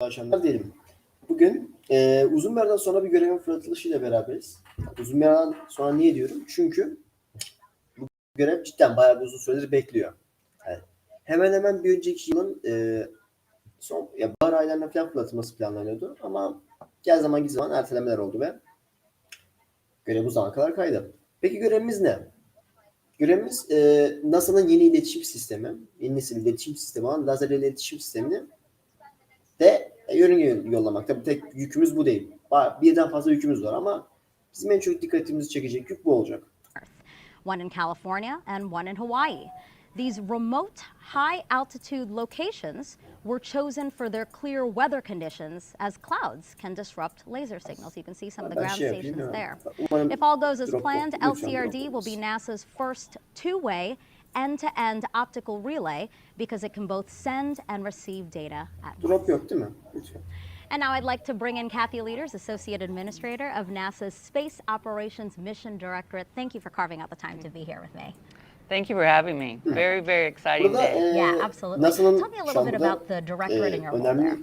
akşamlar diyelim. Bugün uzun bir aradan sonra bir görevin fırlatılışıyla beraberiz. Uzun bir aradan sonra niye diyorum? Çünkü bu görev cidden bayağı bir uzun süredir bekliyor. Yani hemen hemen bir önceki yılın bahar aylarına falan fırlatılması planlanıyordu. Ama gel zaman git zaman ertelemeler oldu ve görev bu zamana kadar kaydı. Peki görevimiz ne? Görevimiz NASA'nın yeni iletişim sistemi, yeni nesil iletişim sistemi olan lazer iletişim sistemini de yörünge yollamak. Tabii tek yükümüz bu değil. Birden fazla yükümüz var ama bizim en çok dikkatimizi çekecek yük bu olacak. One in California and one in Hawaii. These remote, high-altitude locations were chosen for their clear weather conditions as clouds can disrupt laser signals. You can see some of the ground stations there. If all goes as planned, LCRD will be NASA's first two-way end-to-end optical relay because it can both send and receive data at once. Drop yok değil mi? Lütfen. And now I'd like to bring in Kathy Leaders, Associate Administrator of NASA's Space Operations Mission Directorate. Thank you for carving out the time to be here with me. Thank you for having me. Very, very exciting day. Yeah, absolutely. Tell me a little bit about the directorate and your role there.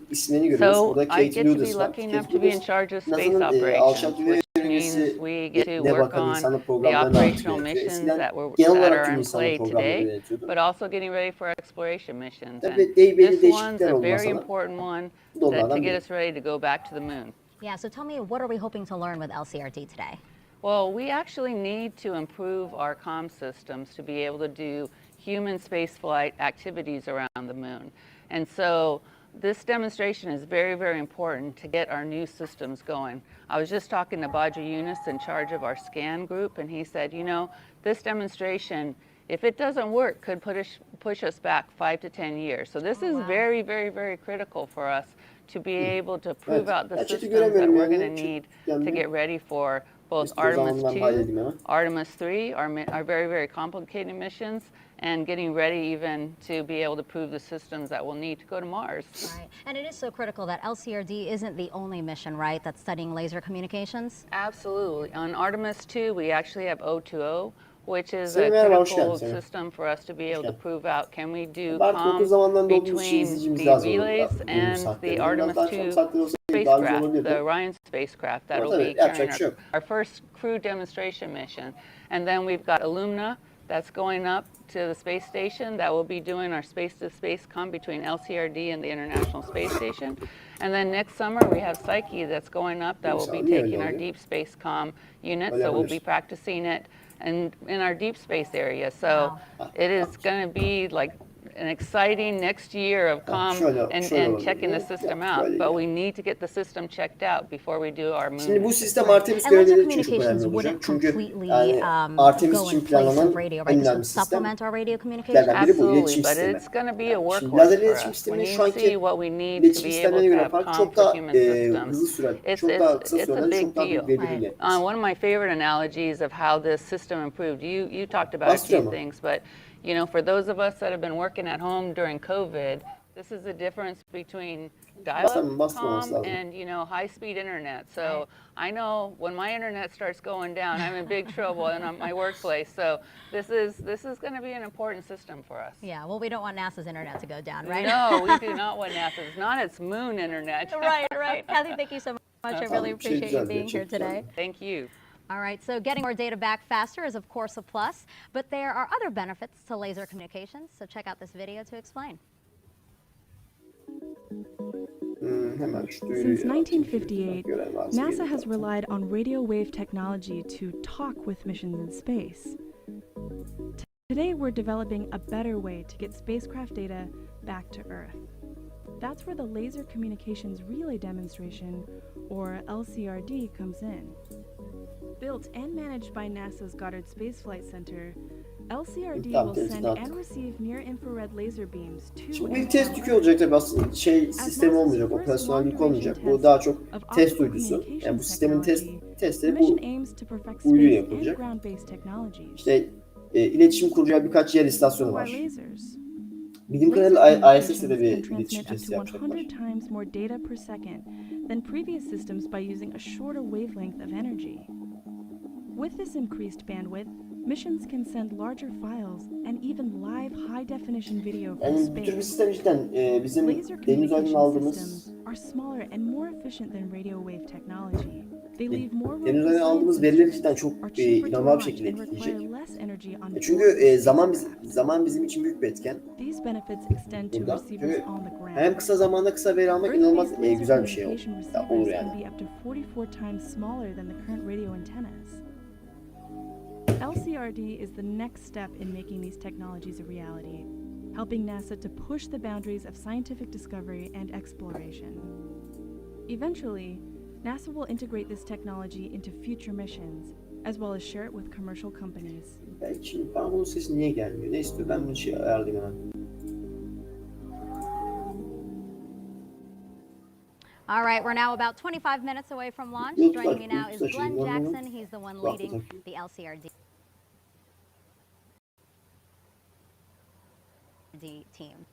So I get to be lucky enough to be in charge of space operations, which means we get to work on the operational missions that are in play today, but also getting ready for exploration missions. And this one's a very important one to get us ready to go back to the moon. Yeah, so tell me, what are we hoping to learn with LCRD today? Well, we actually need to improve our comm systems to be able to do human spaceflight activities around the moon. And so this demonstration is very, very important to get our new systems going. I was just talking to Badra Yunus in charge of our scan group, and he said, you know, this demonstration, if it doesn't work, could push us back 5 to 10 years. So this is very, very, very critical for us to be able to prove out the systems that we're going to need to get ready for both Artemis 2, Artemis 3 are very, very complicated missions, and getting ready even to be able to prove the systems that we'll need to go to Mars. Right. And it is so critical that LCRD isn't the only mission, right, that's studying laser communications? Absolutely. On Artemis 2, we actually have O2O, which is a critical system for us to be able to prove out, can we do comm between the relays and the Artemis 2 spacecraft, the Orion spacecraft that will be carrying our first crew demonstration mission. And then we've got Illumina that's going up to the space station that will be doing our space-to-space comm between LCRD and the International Space Station. And then next summer we have Psyche that's going up that will be taking our deep space comm unit, so we'll be practicing it and in our deep space area. So it is going to be like an exciting next year of comm and checking the system out. But we need to get the system checked out before we do our moon. Şimdi bu sistem Artemis görevleri için çok önemli olacak. Çünkü yani Artemis için planlanan en önemli sistemlerden biri bu iletişim sistemi. Şimdi lazer iletişim sisteminin şu anki iletişim sistemlerine göre farkı çok daha hızlı süren, çok daha kısa sürede çok daha büyük verileri iletmiş. One of my favorite analogies of how this system improved, you talked about a few things, but you know, for those of us that have been working at home during COVID, this is the difference between dial-up comm and, you know, high-speed internet. So I know when my internet starts going down, I'm in big trouble in my workplace. So this is going to be an important system for us. Yeah, well, we don't want NASA's internet to go down, right? No, we do not want NASA's, not its moon internet. Right. Kathy, thank you so much. I really appreciate you being here today. Thank you. All right, so getting more data back faster is of course a plus, but there are other benefits to laser communications, so check out this video to explain. Since 1958, NASA has relied on radio wave technology to talk with missions in space. Today we're developing a better way to get spacecraft data back to Earth. That's where the Laser Communications Relay Demonstration, or LCRD, comes in. Built and managed by NASA's Goddard Space Flight Center, LCRD will send and receive near-infrared laser beams to Şimdi bir test yükü olacak tabii aslında sistemi olmayacak, operasyonellik olmayacak. Bu daha çok test uydusu. Yani bu sistemin testleri bu uyduya yapılacak. İşte iletişim kuracağı birkaç yer istasyonu var. Bildiğim kadarıyla ISS'de de bir iletişim testi yapacaklar. With this increased bandwidth, missions can send larger files and even live high-definition video from Yani bu tür bir space. sistem cidden bizim deniz uzayından aldığımız are smaller and more efficient than radio wave technology. They leave more room Henüz for hani science aldığımız veriler cidden instruments, çok are cheaper to inanılmaz bir launch, şekilde and require etkileyecek. less energy on board Çünkü the zaman spacecraft. bizim için büyük bir etken These benefits extend to burada. receivers Çünkü on the ground. hem kısa zamanda kısa veri almak inanılmaz Earth-based laser güzel bir şey olur. communication Ya, olur receivers can yani. be up to 44 times smaller than the current radio antennas. LCRD is the next step in making these technologies a reality, helping NASA to push the boundaries of scientific discovery and exploration. Eventually, NASA will integrate this technology into future missions, as well as share it with commercial companies. Şimdi bana bunun sesi niye gelmiyor? Ne istiyor? Ben bunu ayarlayayım hemen. All right, we're now about 25 minutes away from launch. Joining me now is Glenn Jackson. He's the one leading the LCRD team.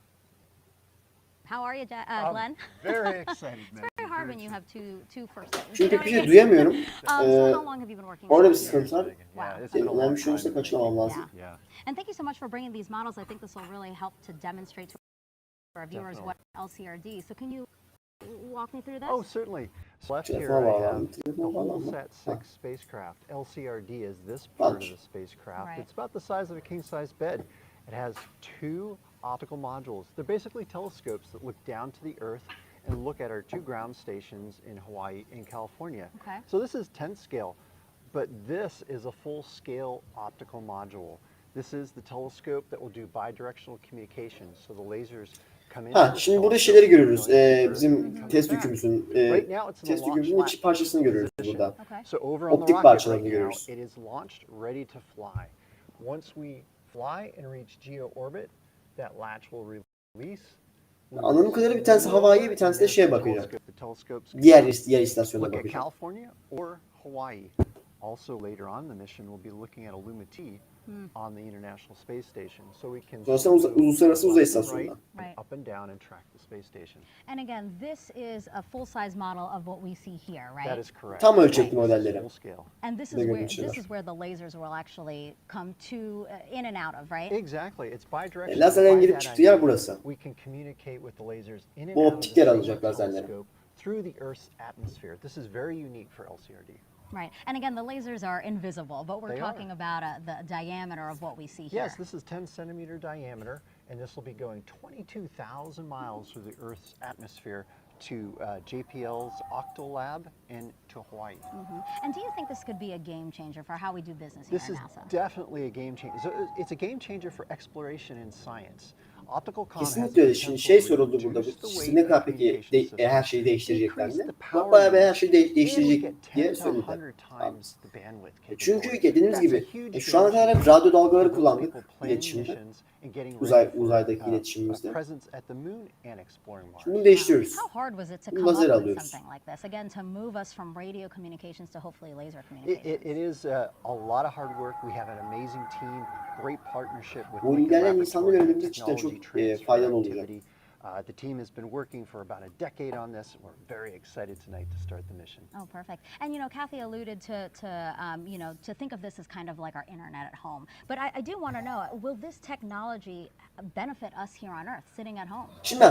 How are you, Glenn? Very excited, man. It's very hard when you have two first names. Çünkü bir şey duyamıyorum. So how long have you been working Orada bir with sıkıntı var. Yeah, it's been a long Önemli bir şey olursa time. kaçırmamam lazım. Yeah. And thank you so much for bringing these models. I think this will really help to demonstrate to our viewers what LCRD. So can you walk me through this? Oh, certainly. So left here Telefona I have bağlandım. the Telefona bağlandım. Holosat 6 spacecraft. LCRD is this part of the spacecraft. Right. It's about the size of a king-size bed. It has two optical modules. They're basically telescopes that look down to the Earth and look at our two ground stations in Hawaii and California. Okay. So this is 10 scale, but this is a full-scale optical module. This is the telescope that will do bidirectional communications. So the lasers come in. Şimdi burada şeyleri görüyoruz. Bizim test yükümüzün iç parçasını görüyoruz burada. Okay. So over on the Optik rocket parçalarını right now, görüyoruz. it is launched, ready to fly. Once we fly and reach geo orbit, that latch will release. Anladığım kadarıyla bir tanesi Hawaii'ye, bir tanesi de şeye bakıyor. The telescopes Diğer istasyona look at bakıyor. California or Hawaii. Also later on the mission we'll be looking at Illumiti on the International Space Station. So we can Sonrasında uluslararası uzay left and istasyonuna. Right. up and down and track the space station. And again, this is a full-size model of what we see here, right? That is correct. Tam ölçekli modelleri. Full scale. And this is Bigger where picture. the lasers will actually come to in and out of, right? Exactly. It's bidirectional. Lazerlerin By girip that çıktığı I yer mean burası. We can communicate with the lasers in and Bu out of optik the yer space alacak lazerlerin. telescope through the Earth's atmosphere. This is very unique for LCRD. Right. And again, the lasers are invisible, but we're They talking about the diameter of what we see here. Yes, this is 10 centimeter diameter, and this will be going 22,000 miles through the Earth's atmosphere to JPL's Octolab and to Hawaii. And do you think this could be a game changer for how we do business here This at is NASA? definitely a game changer. So it's a game changer for exploration in science. Optical comm has Kesinlikle öyle. Şimdi şey soruldu burada. Bu ne kadar peki her şeyi değiştirecekler mi? Bak bayağı bir her şeyi değiştirecek diye söylediler. Çünkü dediğimiz gibi şu ana kadar hep radyo dalgaları kullandık iletişimde. Uzaydaki iletişimimizde. Şimdi bunu değiştiriyoruz. How hard was it to Bu come up lazer with alıyoruz. something like this? Again, to move us from radio communications to hopefully laser communications. It is a lot of hard work. We have an amazing team, great partnership with Bu ilerleyen insanlar yönelimde cidden çok faydalı olacak. The team has been working for about a decade on this. We're very excited tonight to start the mission. Oh, perfect. And Kathy alluded to think of this as kind of like our internet at home. But I do want to know, will this technology benefit us here on Earth, sitting at home?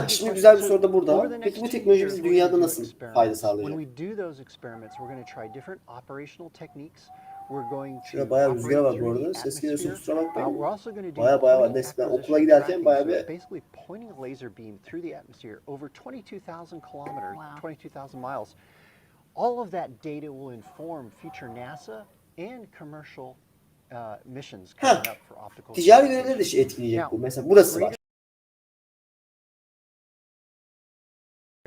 Şimdi güzel bir soru da burada var. Peki bu teknoloji bize dünyada nasıl fayda sağlayacak? When we do those experiments, we're going to try different operational techniques. We're going to Şurada bayağı rüzgar var bu operate arada. through the Ses geliyorsa atmosphere. kusura bakmayın. We're also going to do Bayağı var. point Neyse ben acquisition okula giderken tracking. bayağı So bir it's basically pointing a laser beam through the atmosphere over 22,000 kilometers, Wow. 22,000 miles. All of that data will inform future NASA and commercial missions coming up for optical ticari communication. görevleri de etkileyecek bu. Mesela burası var.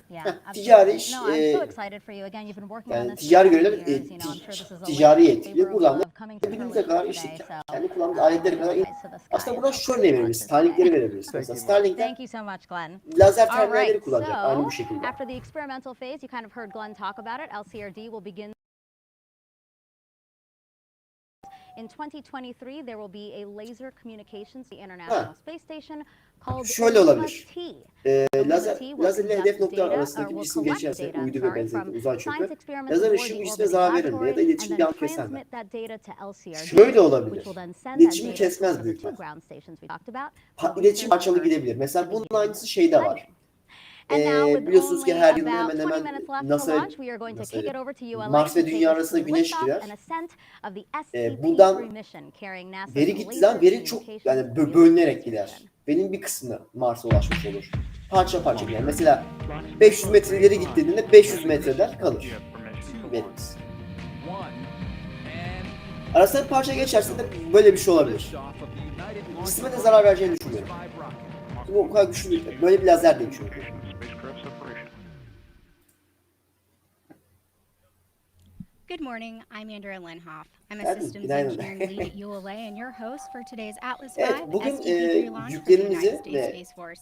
Yeah, ticari absolutely. iş, No, I'm so excited for you. Again, you've been working on yani this ticari for görevler years. I'm sure this is a ticari labor etkiliyor. Buradan da of coming to yapabildiğimize fruition kadar today. işte So kendi kullandığımız aletleri kadar right to the sky aslında is buradan hopefully şöyle verebiliriz. today. Starlink'leri verebiliriz. Mesela Starlink'ler Thank you so much, Glenn. lazer All terminalleri right, kullanacak aynı bu so şekilde. after the experimental phase, you kind of heard Glenn talk about it. LCRD will begin in 2023. There will be a laser communications the International Space Station called Şöyle olabilir. Lazer Lazerle hedef noktalar arasındaki bir cisim geçerse uydu ve benzeri uzay çöpü, lazer ışığı bir cisme zarar verir mi ya da iletişimi bir an keser mi? Şöyle olabilir. İletişimi kesmez büyük ihtimal. İletişim parçalı gidebilir. Mesela bunun aynısı şeyde var. biliyorsunuz ki her yıl hemen hemen NASA Mars ve Dünya arasında güneş girer. Buradan veri gittiği zaman veri çok yani bölünerek gider. Benim bir kısmı Mars'a ulaşmış olur. Parça parça gider. Mesela 500 metre ileri gittiğinde 500 metreden kalır verimiz. Arasında bir parça geçerse de böyle bir şey olabilir. Sisteme de zarar vereceğini düşünüyorum. Bu o kadar güçlü değil. Böyle bir lazer değil çünkü. Good morning, I'm Andrea Lenhoff. I'm a systems engineering lead at ULA and your host for today's Atlas V STP-3 launch for the United States Space Force.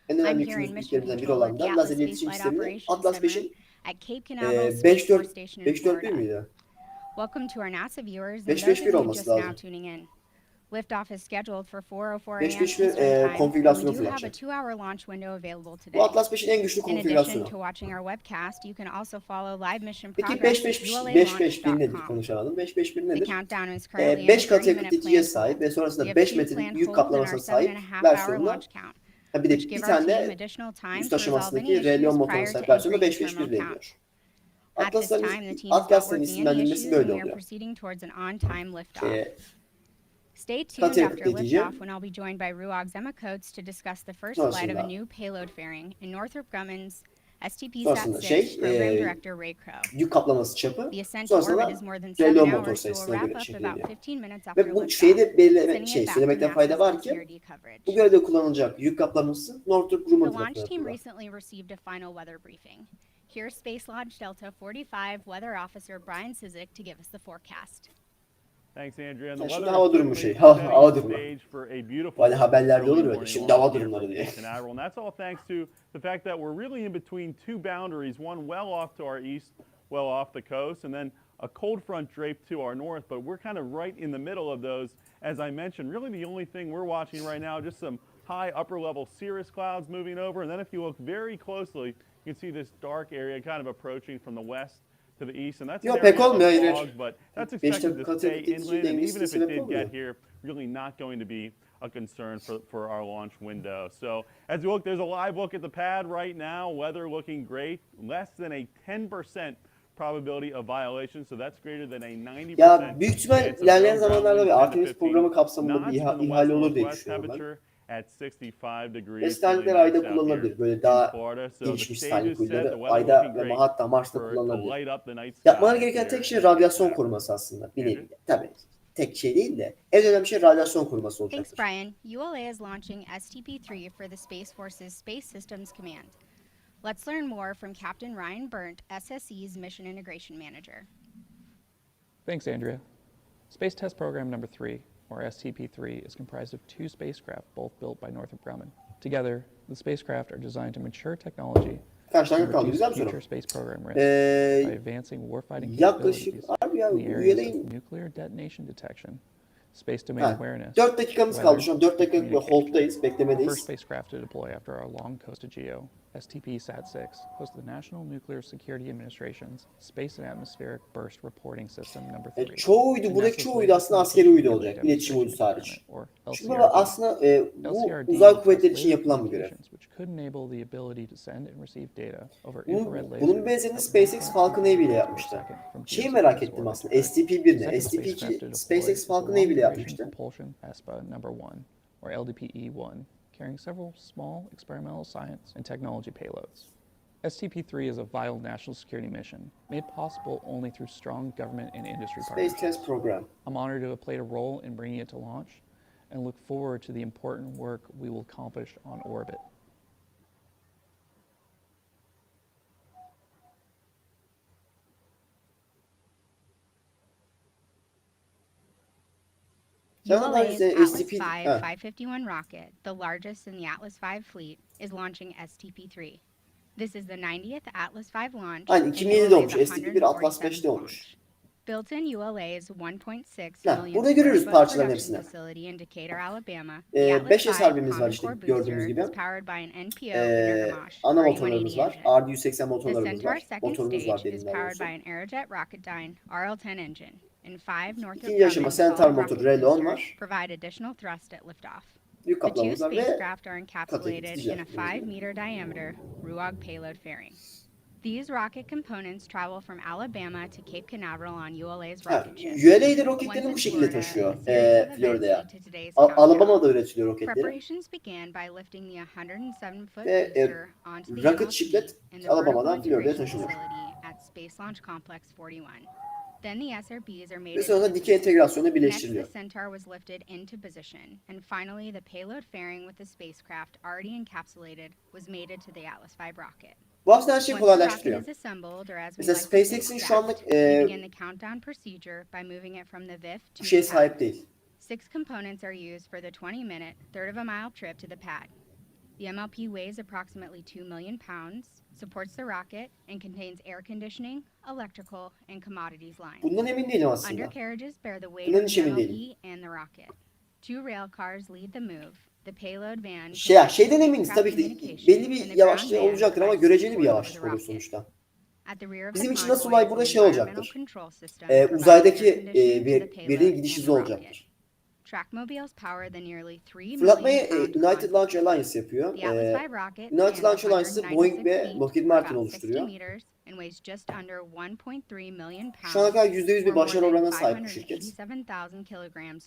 I'm here in mission control of the Atlas Space Flight Operations Center at Cape Canaveral Space Force Station in Florida. Welcome to our NASA viewers and those of you just now tuning in. Liftoff is scheduled for 4:04 a.m. Eastern Time. We do have a 2-hour launch window available today. Bu Atlas 5'in en güçlü In addition konfigürasyonu. to watching our webcast, you can also follow live mission Peki progress at 551 nedir? ulalaunch.com. Konuşalım. 551 The nedir? countdown is currently 5 in katı 30-minute yakıt yeticiye plan sahip ve hold. We sonrasında have 5 2 metrelik planned yük holds in our kaplamasına sahip 7.5-hour versiyonunda launch count, bir de which bir give our team tane additional time üst to resolve aşamasındaki any R-Leon issues motoruna prior sahip to versiyonda entering 551 terminal count. deniliyor. At this time, the team is not Atlas'ların working any isimlendirilmesi issues and böyle we are oluyor. proceeding towards an on-time liftoff. Stay tuned Katı yakıt after yeticiye. liftoff when I'll be joined by Ruog Zemakotes to discuss the first flight of a new payload fairing in Northrop Grumman's STP-SAT-6 Program Director Ray Crow. Yük kaplaması çapı. The ascent to Sonrasında orbit is more than 7 R-Leon motor hours, so we'll sayısına wrap göre up about şekilleniyor. 15 minutes after Ve bu liftoff, şeyde sending it back to söylemekten fayda NASA's var ki security coverage. bu görevde kullanılacak yük kaplaması Northrop Grumman The launch tarafından team yapılıyor. recently received a final weather briefing. Here's Space Launch Delta 45 Weather Officer Brian Sizik to give us the forecast. Thanks, Andrea. Yani şimdi hava durumu hava durumu. Hani haberlerde olur ya, şimdi hava durumları diye. And that's all thanks to the fact that we're really in between two boundaries, one well off to our east, well off the coast, and then a cold front draped to our north, but we're kind of right in the middle of those. As I mentioned, really the only thing we're watching right now, just some high upper level cirrus clouds moving over, and then if you look very closely, you can see this dark area kind of approaching from the west to the east, and that's an area of fog, but that's expected to stay inland, and even if it did get here, really not going to be a concern for our launch window. So as you look, there's a live look at the pad right now, weather looking great, less than a 10% probability of violation, so that's greater than a 90%. Ya büyük ihtimal ilerleyen zamanlarda bir Artemis programı kapsamında bir ihale olur diye düşünüyorum ben. Ve Starlink'ler ayda kullanılabilir. Böyle daha gelişmiş Starlink uyduları ayda ve hatta Mars'ta kullanılabilir. Yapmaları gereken tek şey radyasyon koruması aslında. Bir nevi. Tabii tek şey değil de en önemli şey radyasyon koruması olacaktır. Thanks, Brian. ULA is launching STP-3 for the Space Force's Space Systems Command. Let's learn more from Captain Ryan Burnt, SSE's Mission Integration Manager. Thanks, Andrea. Space Test Program Number 3, or STP-3, is comprised of 2 spacecraft, both built by Northrop Grumman. Together, the spacecraft are designed to mature technology and reduce future space program risk by advancing warfighting capabilities in the areas of nuclear detonation detection, space domain awareness, 4 dakikamız kaldı şu an. 4 dakika hold'dayız, beklemedeyiz. First spacecraft to deploy after our long coastal geo, STP-SAT-6, hosts the National Nuclear Security Administration's Space and Atmospheric Burst Reporting System Number 3. Çoğu uydu, buradaki çoğu uydu aslında askeri uydu olacak. İletişim uydusu hariç. Çünkü bu aslında bu uzay kuvvetleri için yapılan bir görev. Bunun benzerini SpaceX Falcon Heavy ile yapmıştı. Şeyi merak ettim aslında, STP-1 ne? STP-2 SpaceX Falcon Heavy ile yapmıştı. Carrying several small experimental science and technology payloads. STP-3 is a vital national security mission, made possible only through strong government and industry partnerships. Space Test Program. I'm honored to have played a role in bringing it to launch and look forward to the important work we will accomplish on orbit. ULA's Atlas V 551 rocket, the largest in the Atlas V fleet, is launching STP-3. This is the 90th Atlas V launch. Aynen 2007'de olmuş. STP-1 Atlas 5'te olmuş. Built in ULA's 1.6 million burada görüyoruz parçaların hepsini. 5 hesabimiz var işte gördüğünüz gibi. Ana motorlarımız var. RD-180 motorlarımız var. Motorumuz var benim daha doğrusu. İkinci aşama Centaur motoru R-Leon var. Büyük The two kaplamamız var ve spacecraft are encapsulated in a gideceğiz. 5-meter diameter RUAG payload fairing. These rocket components travel from Alabama to Cape Canaveral on ULA's rocket ship. ULA'de roketlerini bu şekilde taşıyor Florida'ya. Alabama'da üretiliyor roketleri. Preparations began by lifting the 107-foot Ve booster onto the rocket MLP shiplet in the Alabama'dan vertical Florida'ya integration taşınıyor. facility at Space Launch Complex 41. Then the SRBs are made Ve sonra dikey entegrasyonla Next, the birleştiriliyor. Centaur was lifted into position, and finally, the payload fairing with the spacecraft already encapsulated was mated to the Atlas V rocket. Bu aslında her şeyi Once the rocket kolaylaştırıyor. is assembled, or as we Mesela like to say, SpaceX'in şu anlık stacked, we begin the countdown procedure by moving it from the VIF bu to şeye the pad. sahip değil. 6 components are used for the 20-minute, third-of-a-mile trip to the pad. The MLP weighs approximately 2 million pounds, supports the rocket, and contains air conditioning, electrical, and commodities lines. Bundan emin değilim aslında. Undercarriages bear the weight Bundan of hiç the emin MLP değilim. and the rocket. 2 rail cars lead the move. The payload van Şeyden eminiz tabii ki de belli bir yavaşlığı olacaktır ama göreceli bir yavaşlık olur sonuçta. Bizim için nasıl olay burada şey olacaktır. Uzaydaki verinin gidiş hızı olacaktır. Fırlatmayı United Launch Alliance yapıyor. United Launch Alliance'ı Boeing ve Lockheed Martin oluşturuyor. Şu ana kadar %100 bir başarı oranına sahip bu şirket.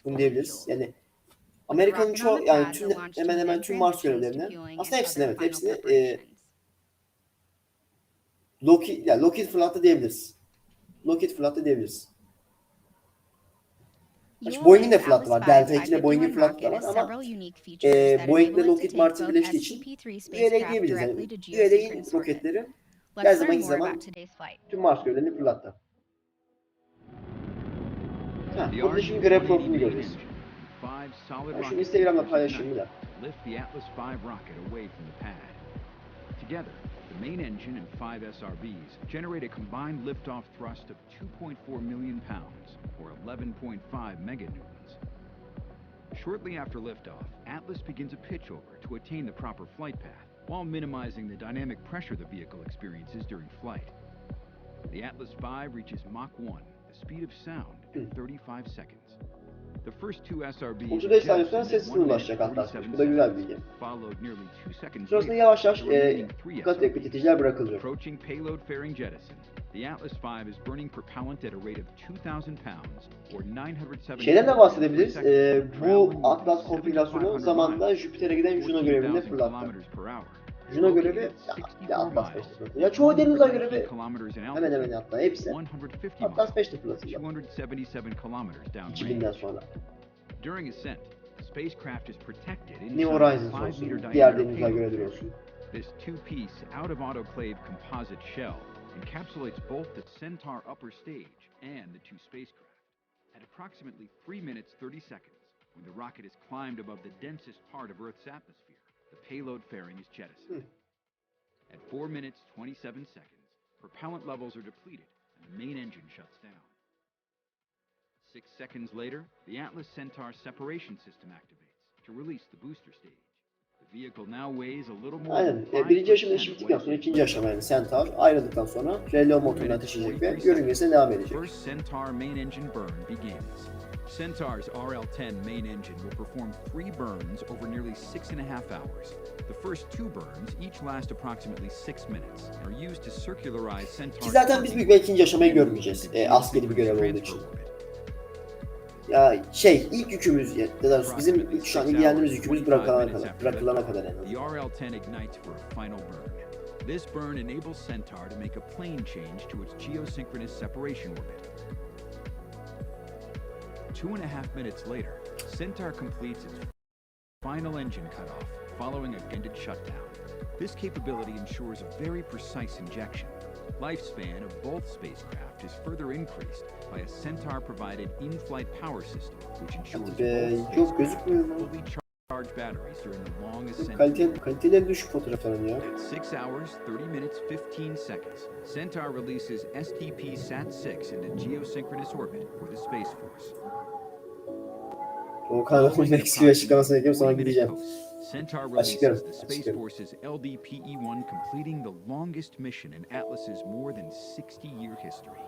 Bunu diyebiliriz. Yani Amerika'nın çoğu, yani hemen hemen tüm Mars görevlerini, aslında hepsini, evet, hepsini Lockheed fırlattı diyebiliriz. Lockheed fırlattı diyebiliriz. Boeing'in de fırlattı var. Delta 2 ile Boeing'in fırlattı da var ama Boeing ile Lockheed Martin birleştiği için ULA diyebiliriz. Yani ULA'nin roketleri her zaman tüm Mars görevlerini fırlattı. Burada şimdi görev profilini göreceğiz. Şunu Instagram'da paylaşayım bir de. Lift the Atlas V rocket away from the pad. Together, the main engine and 5 SRBs generate a combined liftoff thrust of 2.4 million pounds, or 11.5 meganewtons. Shortly after liftoff, Atlas begins a pitchover to attain the proper flight path, while minimizing the dynamic pressure the vehicle experiences during flight. The Atlas V reaches Mach 1, the speed of sound, in 35 seconds. The first two SRBs 35 saniye sonra ses hızına ulaşacak hatta. Bu da güzel bir bilgi. Sonrasında yavaş yavaş titiciler bırakılıyor. Approaching payload fairing jettison. The Atlas V is burning propellant at a rate of 2000 pounds or 970. Şeyden de bahsedebiliriz. Bu Atlas konfigürasyonu zamanında Jüpiter'e giden Juno görevinde fırlattı. Juno görevi Atlas 5'te fırlatıldı. Ya çoğu deniz uzay görevi hemen hemen hatta hepsi Atlas 5'te fırlatıldı. 2000'den sonra. New Horizons olsun, diğer deniz uzay görevleri olsun. This two-piece out-of-autoclave composite shell encapsulates both the Centaur upper stage and the two spacecraft. At approximately 3 minutes 30 seconds, when the rocket has climbed above the densest part of Earth's atmosphere, the payload fairing is jettisoned. At 4 minutes 27 seconds, propellant levels are depleted and the main engine shuts down. 6 seconds later, the Atlas Centaur separation system activates to release the booster stage. The vehicle now weighs a little more Aynen. than 5% Birinci aşama işi bittikten sonra ikinci aşama yani Centaur ayrıldıktan sonra relo motoruna taşıyacak ve yörüngesine devam edecek. First Centaur main engine burn begins. Centaur's RL-10 main engine will perform 3 burns over nearly 6.5 hours. The first 2 burns each last approximately 6 minutes and are used to circularize Centaur's... Ki zaten biz büyük bir ikinci aşamayı görmeyeceğiz. Askeri bir görev olduğu için. Ya ilk yükümüz ya da bizim şu an ilgilendiğimiz yükümüz bırakılana kadar en azından. The RL-10 ignites for a final burn. This burn enables Centaur to make a plane change to its geosynchronous separation orbit. 2.5 minutes later, Centaur completes its final engine cutoff, following a guided shutdown. This capability ensures a very precise injection. Lifespan of both spacecraft is further increased by a Centaur-provided in-flight power system, which ensures Yok gözükmüyor mu? fully charged batteries during the long ascent. Kaliteleri düşük fotoğrafların ya. At 6 hours, 30 minutes, 15 seconds, Centaur releases STP SAT-6 into geosynchronous orbit for the Space Force. O kanalın eksi açıklamasına ekledim sonra gideceğim. Centaur releases the Space Force's LDPE-1, completing the longest mission in Atlas's more than 60-year history.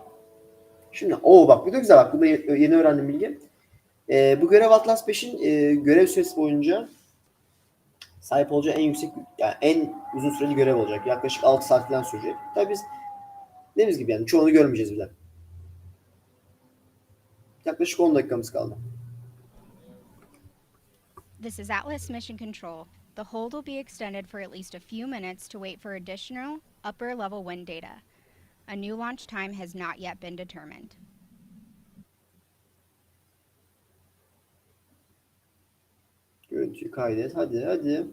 Şimdi bak bu da güzel, bak bu da yeni öğrendim bilgi. Bu görev Atlas 5'in görev süresi boyunca sahip olacağı en yüksek, yani en uzun süreli görev olacak. Yaklaşık 6 saat falan sürecek. Tabii biz dediğimiz gibi yani çoğunu görmeyeceğiz bile. Yaklaşık 10 dakikamız kaldı. This is Atlas Mission Control. The hold will be extended for at least a few minutes to wait for additional upper level wind data. A new launch time has not yet been determined. Görüntüyü kaydet. Hadi hadi.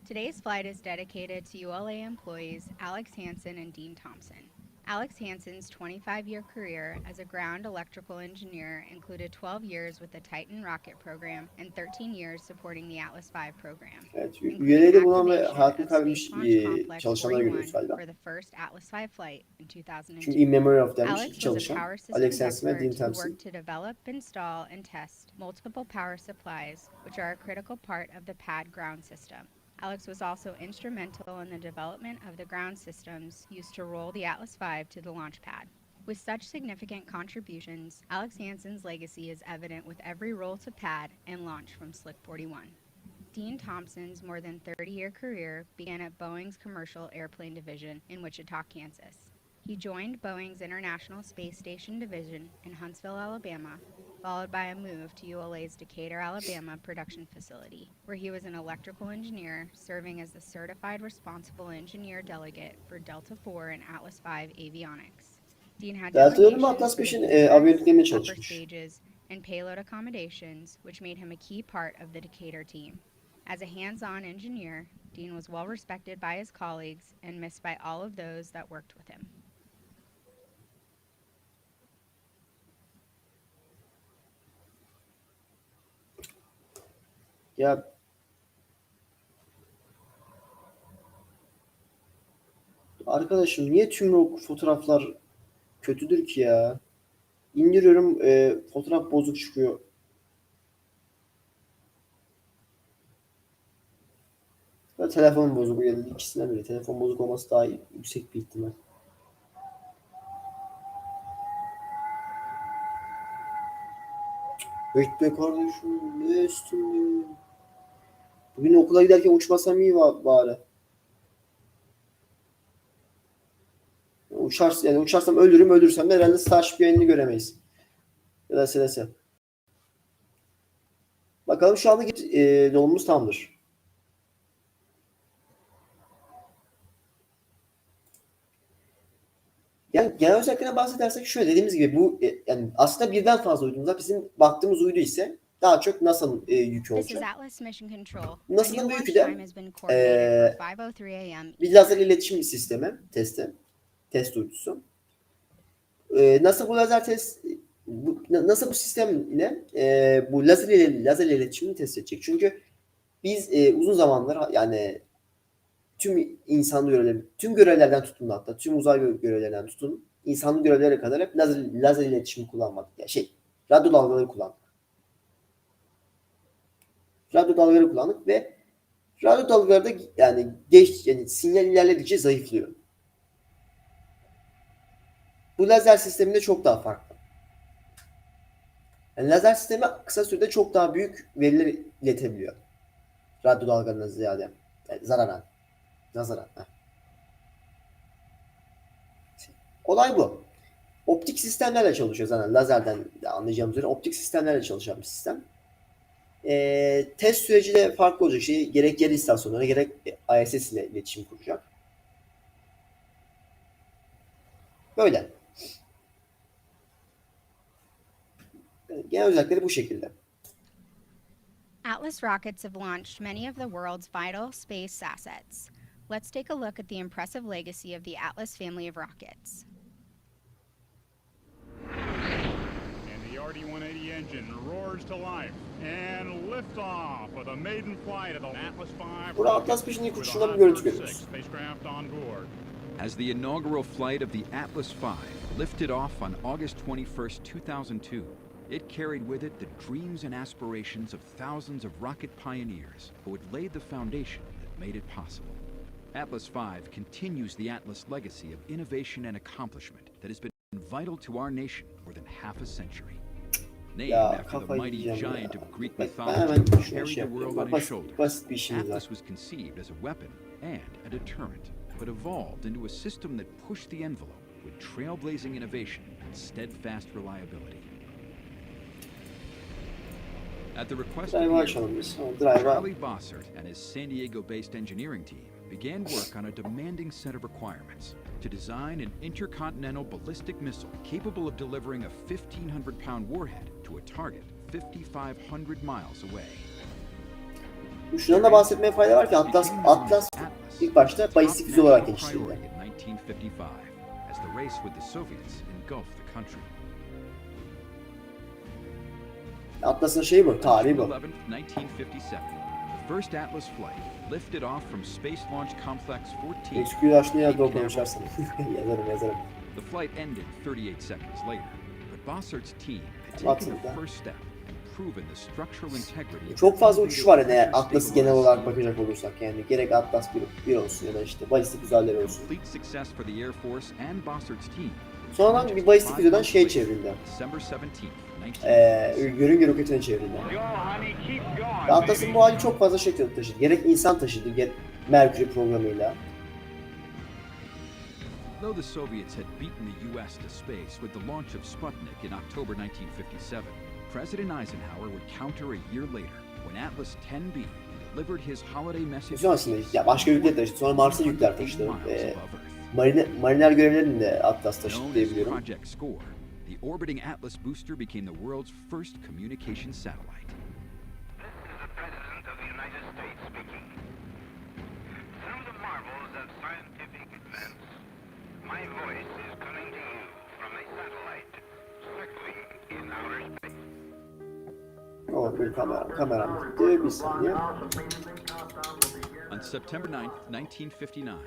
Today's flight is dedicated to ULA employees Alex Hansen and Dean Thompson. Alex Hansen's 25-year career as a ground electrical engineer included 12 years with the Titan rocket program and 13 years supporting the Atlas V program. Evet, üyeleri bulunan ve hayatını kaybetmiş çalışanları görüyoruz galiba. For the first Atlas V flight in 2002. Çünkü in memory of demiş Alex iki was a çalışan. power Alex systems Hansen ve Dean expert who Thompson. worked to develop, install, and test multiple power supplies, which are a critical part of the pad ground system. Alex was also instrumental in the development of the ground systems used to roll the Atlas V to the launch pad. With such significant contributions, Alex Hansen's legacy is evident with every roll to pad and launch from Slick 41. Dean Thompson's more than 30-year career began at Boeing's Commercial Airplane Division in Wichita, Kansas. He joined Boeing's International Space Station Division in Huntsville, Alabama, followed by a move to ULA's Decatur, Alabama production facility, where he was an electrical engineer serving as the Certified Responsible Engineer Delegate for Delta IV and Atlas V avionics. Dean had Atlas V upper stages and payload accommodations, which made him a key part of the Decatur team. As a hands-on engineer, Dean was well respected by his colleagues and missed by all of those that worked with him. Ya arkadaşım niye tüm o fotoğraflar kötüdür ki ya? İndiriyorum, fotoğraf bozuk çıkıyor. Ya telefon bozuk geldi. İkisinden biri. Telefon bozuk olması daha yüksek bir ihtimal. Evet be kardeşim. Ne üstünde. Bugün okula giderken uçmasam iyi bari. Uçarsam ölürüm, ölürsem de herhalde Starship yayınını göremeyiz. Ya da SLS. Bakalım şu anda dolumumuz tamamdır. Yani genel özelliklerine bahsedersek şöyle dediğimiz gibi bu yani aslında birden fazla uydumuz var. Bizim baktığımız uydu ise daha çok NASA'nın yükü olacak. NASA'nın bu yükü de bir lazer iletişim sistemi test uydusu. NASA bu sistem ile bu lazer iletişimini test edecek. Çünkü biz uzun zamandır yani tüm görevlerden tutun hatta tüm uzay görevlerinden tutun insanlı görevlere kadar hep lazer iletişimi kullanmadık. Yani radyo dalgaları kullandık. Radyo dalgaları kullandık ve radyo dalgaları da yani sinyal ilerledikçe zayıflıyor. Bu lazer sisteminde çok daha farklı. Yani lazer sistemi kısa sürede çok daha büyük veriler iletebiliyor. Radyo dalgalarına ziyade. Yani nazaran. Olay bu. Optik sistemlerle çalışıyor zaten. Lazerden anlayacağımız üzere optik sistemlerle çalışan bir sistem. Test süreci de farklı olacak. Gerek yer istasyonlarına gerek ISS ile iletişim kuracak. Böyle. Genel özellikleri bu şekilde. Atlas rockets have launched many of the world's vital space assets. Let's take a look at the impressive legacy of the Atlas family of rockets. And the RD-180 engine roars to life and liftoff with a maiden flight of the Atlas V. Burada Atlas V'nin ilk uçuşundan bir görüntü görüyoruz. As the inaugural flight of the Atlas V lifted off on August 21st, 2002, it carried with it the dreams and aspirations of thousands of rocket pioneers who had laid the foundation that made it possible. Atlas V continues the Atlas legacy of innovation and accomplishment that has been vital to our nation more than half a century. Named after the mighty giant of Greek mythology who carried the world on his shoulders, Atlas was conceived as a weapon and a deterrent, but evolved into a system that pushed the envelope with trailblazing innovation and steadfast reliability. At the request of Charlie Bossert and his San Diego-based engineering team began work on a demanding set of requirements to design an intercontinental ballistic missile capable of delivering a 1,500-pound warhead to a target 5,500 miles away. Şundan da bahsetmeye fayda var ki Atlas ilk başta balistik füze olarak geliştirildi. As the race with the Soviets engulfed the country. Atlas'ın şeyi bu, tarihi bu. 1957, the first Atlas flight lifted off from Space Launch Complex 14. Eski yaşlı yazdı o konuşarsın. Yazarım. The flight ended 38 seconds later, but Bossert's team had taken the first step and proven the structural integrity. Çok fazla uçuş var yani eğer Atlas'ı genel olarak bakacak olursak yani gerek Atlas 1 olsun ya da işte balistik füzeleri olsun. Sonradan bir balistik füzeden şey çevrildi. Yörünge roketine çevrildi. Atlas'ın bu hali çok fazla şey taşıdı. Gerek insan taşıdı, gerek Mercury programıyla. Though the Soviets had beaten the U.S. to space with the launch of Sputnik in October 1957, President Eisenhower would counter a year later when Atlas 10B delivered his holiday message. Sonrasında ya başka yükler taşıdı. Sonra Mars'a yükler taşıdı. Mariner görevlerini de Atlas taşıdı diye biliyorum. The orbiting Atlas booster became the world's first communication satellite. This is the President of the United States speaking. Through the marvels of scientific advance, my voice is coming to you from a satellite circling in outer space. Oh, bir kameram gitti. Bir saniye. On September 9th, 1959,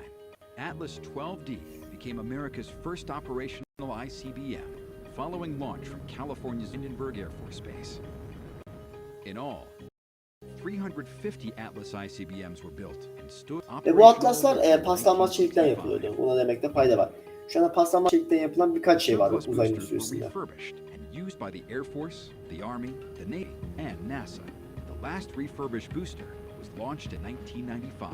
Atlas 12D became America's first operational ICBM, following launch from California's Hindenburg Air Force Base. In all, 350 Atlas ICBMs were built and stood operational. Bu Atlaslar paslanmaz çelikten yapılıyordu. Buna demekte fayda var. Şu anda paslanmaz çelikten yapılan birkaç şey var uzay endüstrisinde. Used by the Air Force, the Army, the Navy, and NASA. The last refurbished booster was launched in 1995.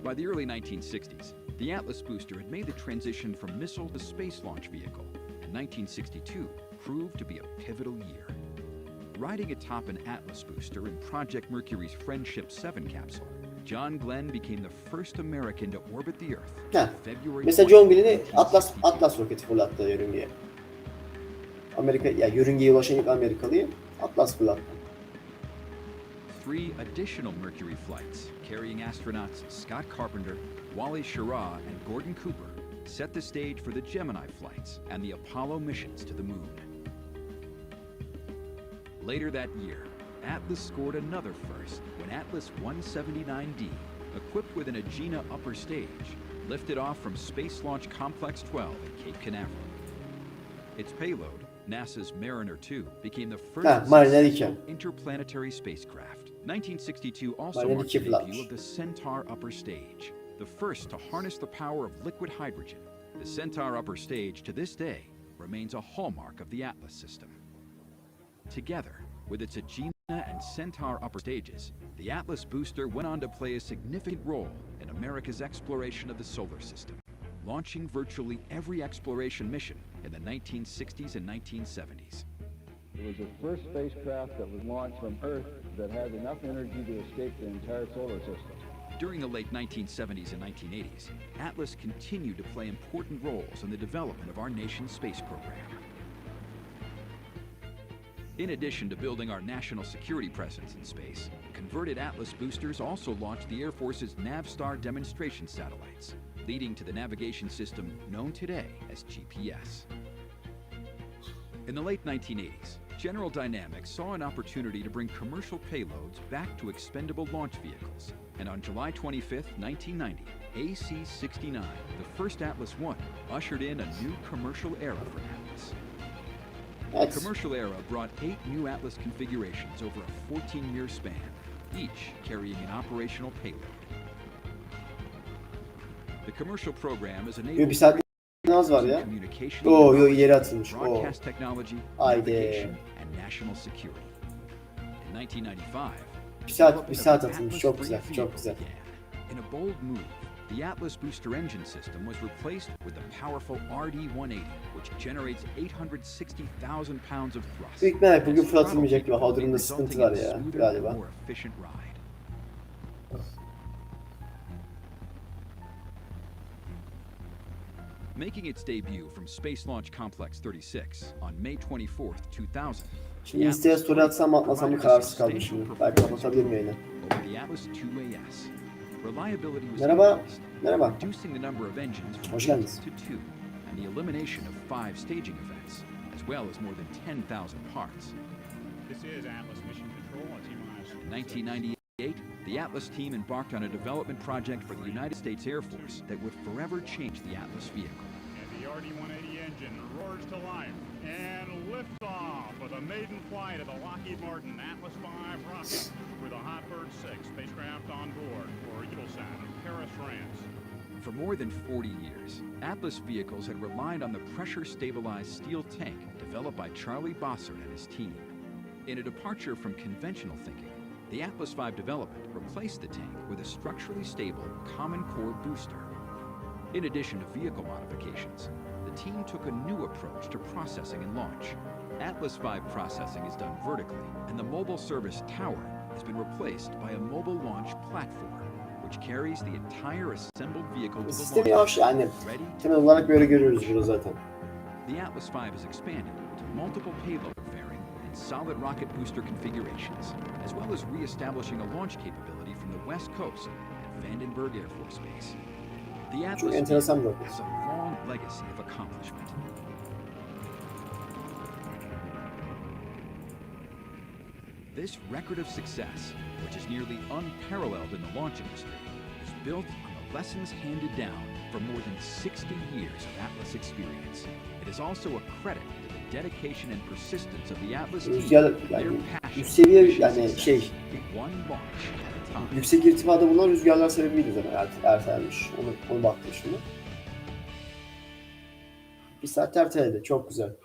By the early 1960s, the Atlas booster had made the transition from missile to space launch vehicle, and 1962 proved to be a pivotal year. Riding atop an Atlas booster in Project Mercury's Friendship 7 capsule, John Glenn became the first American to orbit the Earth. Mesela John Glenn'i Atlas roketi fırlattı yörüngeye. Yörüngeye ulaşan ilk Amerikalıyı Atlas fırlattı. 3 additional Mercury flights carrying astronauts Scott Carpenter, Wally Schirra, and Gordon Cooper set the stage for the Gemini flights and the Apollo missions to the moon. Later that year, Atlas scored another first when Atlas 179D, equipped with an Agena upper stage, lifted off from Space Launch Complex 12 at Cape Canaveral. Its payload, NASA's Mariner 2, became the first interplanetary spacecraft. 1962 also marked the debut of the Centaur upper stage, the first to harness the power of liquid hydrogen. The Centaur upper stage, to this day, remains a hallmark of the Atlas system. Together, with its Agena and Centaur upper stages, the Atlas booster went on to play a significant role in America's exploration of the solar system, launching virtually every exploration mission in the 1960s and 1970s. It was the first spacecraft that was launched from Earth that had enough energy to escape the entire solar system. During the late 1970s and 1980s, Atlas continued to play important roles in the development of our nation's space program. In addition to building our national security presence in space, converted Atlas boosters also launched the Air Force's Navstar demonstration satellites, leading to the navigation system known today as GPS. In the late 1980s, General Dynamics saw an opportunity to bring commercial payloads back to expendable launch vehicles, and on July 25, 1990, AC-69, the first Atlas I, ushered in a new commercial era for Atlas. The commercial era brought 8 new Atlas configurations over a 14-year span, each carrying an operational payload. Bir saat az var ya. Yo ileri atılmış. Haydi. Bir saat atılmış. Çok güzel. Çok güzel. The Atlas booster engine system was replaced with the powerful RD-180, which generates 860,000 pounds of thrust. Büyük merak bugün fırlatılmayacak gibi. Havadırında sıkıntı var ya galiba. Making its debut from Space Launch Complex 36 on May 24th, 2000. Şimdi Insta'ya story atsam mı atmasam mı kararsız kaldım şimdi. Belki kapatabilirim yayını. Merhaba. Merhaba. Hoş geldiniz. And the elimination of 5 staging events, as well as more than 10,000 parts. This is Atlas Mission Control on T-minus. In 1998, the Atlas team embarked on a development project for the United States Air Force that would forever change the Atlas vehicle. And the RD-180 engine roars to life and liftoff with a maiden flight of the Lockheed Martin Atlas V rocket with a Hot Bird 6 spacecraft on board for Eutelsat in Paris, France. For more than 40 years, Atlas vehicles had relied on the pressure-stabilized steel tank developed by Charlie Bossert and his team. In a departure from conventional thinking, the Atlas V development replaced the tank with a structurally stable common core booster. In addition to vehicle modifications, the team took a new approach to processing and launch. Atlas V processing is done vertically, and the mobile service tower has been replaced by a mobile launch platform, which carries the entire assembled vehicle to the Sistemi launch. yavaş yani. Temel olarak böyle görüyoruz burada zaten. The Atlas V has expanded to multiple payload fairing and solid rocket booster configurations, as well as re-establishing a launch capability from the west coast at Vandenberg Air Force Base. The Atlas enteresan bir vehicle has a long legacy of accomplishment. This record of success, which is nearly unparalleled in the launch industry, is built on the lessons handed down from more than 60 years of Atlas experience. It is also a credit to the dedication and persistence of the Atlas team. Rüzgar yani üst seviye yani şey yüksek irtifada bulunan rüzgarlar sebebiydi zaten ertelenmiş. Onu baktım şimdi. Bir saat erteledi. Çok güzel.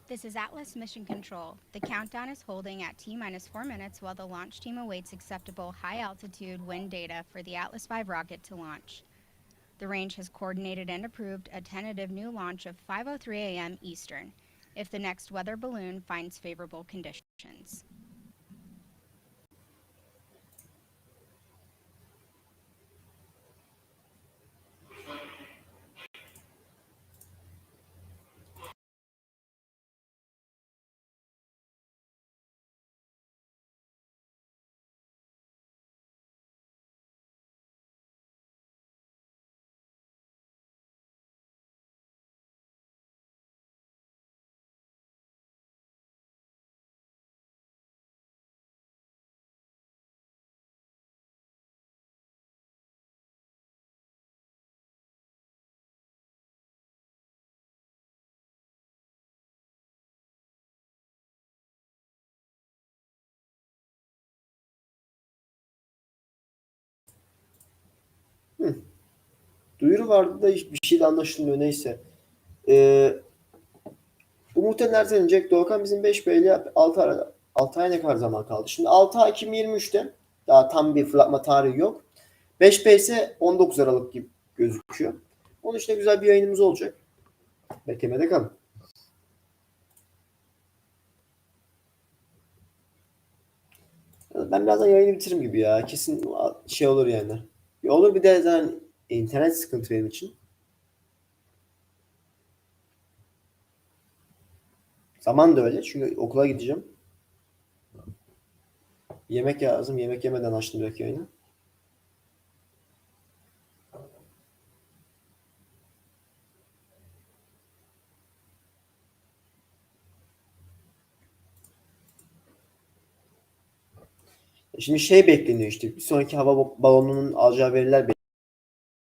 This is Atlas Mission Control. The countdown is holding at T-minus 4 minutes while the launch team awaits acceptable high-altitude wind data for the Atlas V rocket to launch. The range has coordinated and approved a tentative new launch of 5:03 a.m. Eastern, if the next weather balloon finds favorable conditions. Duyuru vardı da hiçbir şey de anlaşılmıyor neyse. Bu muhtemelen ertelenecek. Doğukan bizim 5B ile 6 ay ne kadar zaman kaldı? Şimdi 6 ay 2023'te daha tam bir fırlatma tarihi yok. 5B ise 19 Aralık gibi gözüküyor. Onun için de güzel bir yayınımız olacak. Beklemede kalın. Ben birazdan yayını bitiririm gibi ya. Kesin şey olur yani. Olur bir de zaten internet sıkıntı benim için. Zaman da öyle. Çünkü okula gideceğim. Yemek lazım. Yemek yemeden açtım direkt yayını. Şimdi şey bekleniyor işte. Bir sonraki hava balonunun alacağı veriler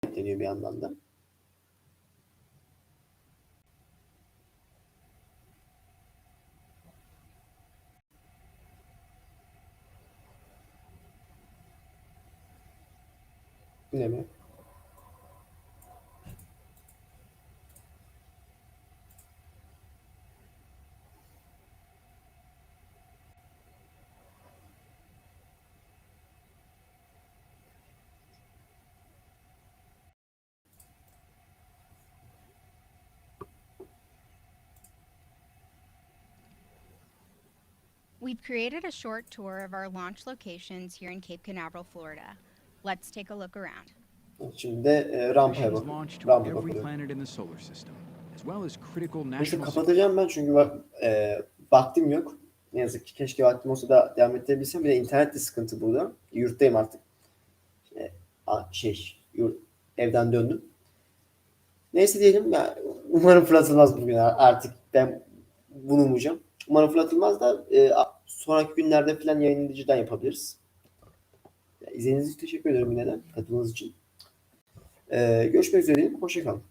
bekleniyor bir yandan da. Yine mi? We've created a short tour of our launch locations here in Cape Canaveral, Florida. Let's take a look around. Şimdi de rampaya bakalım. Neyse kapatacağım ben çünkü vaktim yok. Ne yazık ki keşke vaktim olsa da devam edebilsem. Bir de internet de sıkıntı burada. Yurttayım artık. Evden döndüm. Neyse diyelim ya, umarım fırlatılmaz bugün artık, ben bunu umacağım. Umarım fırlatılmaz da sonraki günlerde falan yayınlayıcıdan yapabiliriz. İzlediğiniz için teşekkür ederim yine de katıldığınız için. Görüşmek üzere diyelim. Hoşça kalın.